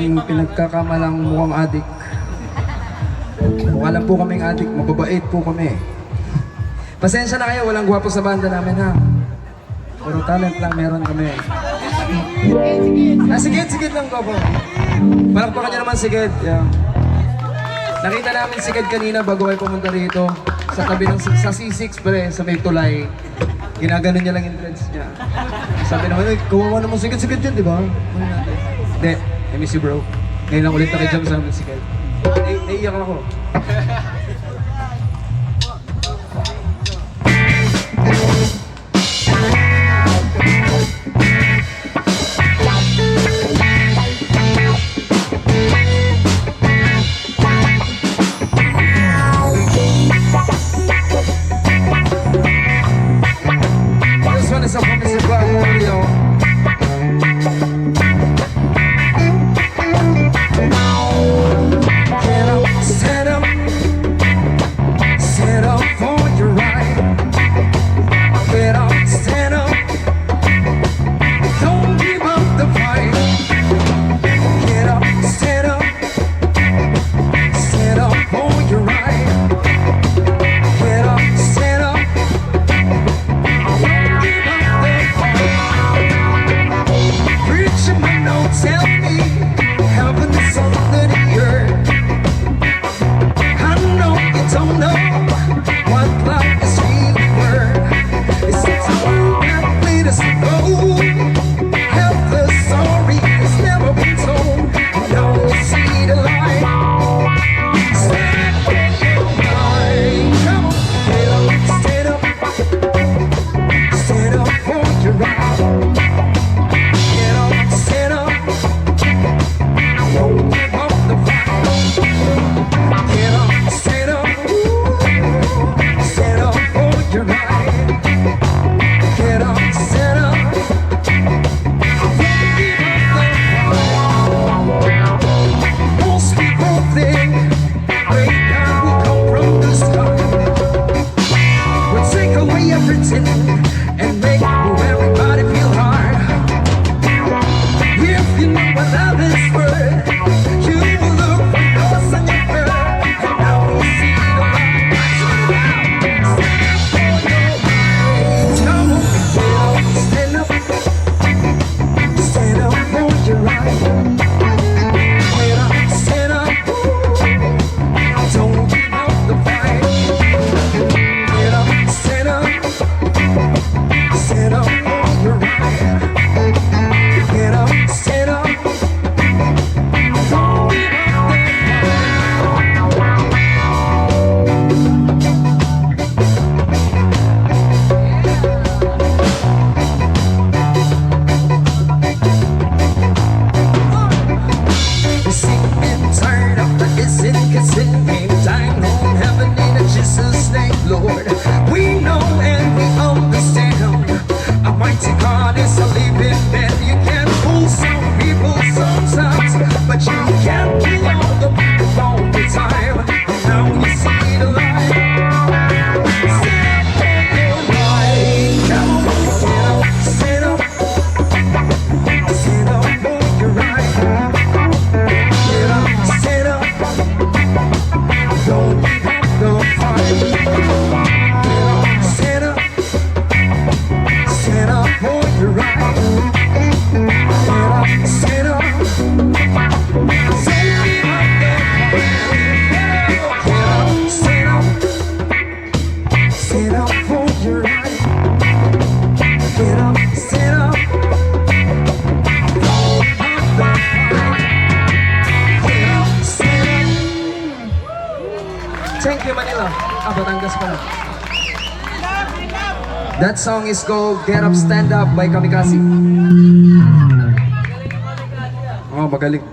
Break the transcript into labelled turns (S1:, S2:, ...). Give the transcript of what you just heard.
S1: aming pinagkakamalang mukhang adik. Mukha lang po kaming adik, mababait po kami. Pasensya na kayo, walang gwapo sa banda namin ha. Puro talent lang meron kami. Sigid lang ko po. Palakpakan nyo naman sigid. Yeah. Nakita namin sigid kanina bago kayo pumunta rito. Sa tabi ng sa C6 pre, sa may tulay. Ginaganon niya lang yung dreads niya. Sabi naman, kawawa naman sigid dyan, di ba? Hindi, I miss you bro. Ngayon lang ulit nakijam sa amin sigid. Naiiyak ako. Essa promessa é pra Mario. Stand up for your right. Get up, stand up. Don't give up the fight. Get up, stand up. Stand up for your right. Get up, stand up. Tell me, heaven is under the earth. I know you don't know what life is really worth. It's time that lead us to go. Half the story has never been told. Now we see the light. Stand up for your right. Come on, get up, stand up. Stand up for your right. And make everybody feel hard. If you know what love is worth, you will look for yours and your birth. And now we see the light. Stand up for your right. Stand up. Stand up for your right. Get up, stand up. Don't give up the fight. Get up, stand up. Stand up for your right. Get up, stand up. Don't give up the fight. You're sick and tired of the kissing game. Time home, heaven in Jesus' name, Lord. We know and we understand. Almighty God is a living man. You can fool some people sometimes, but you can't fool all the people all the time. And now you see the light. Stand up for your right. Come on, get up, stand up. Stand up for your right. Get up, stand up. Don't give up the fight. Get up, stand up. Stand up for your right. Get up, stand up. Stand up, get up, stand up. Stand up for your right. Get up, stand up. Don't give up the fight. Get up, stand up. Thank you, Manila. Batangas pala. That song is called Get Up, Stand Up by Kamikaze. Oh, magaling.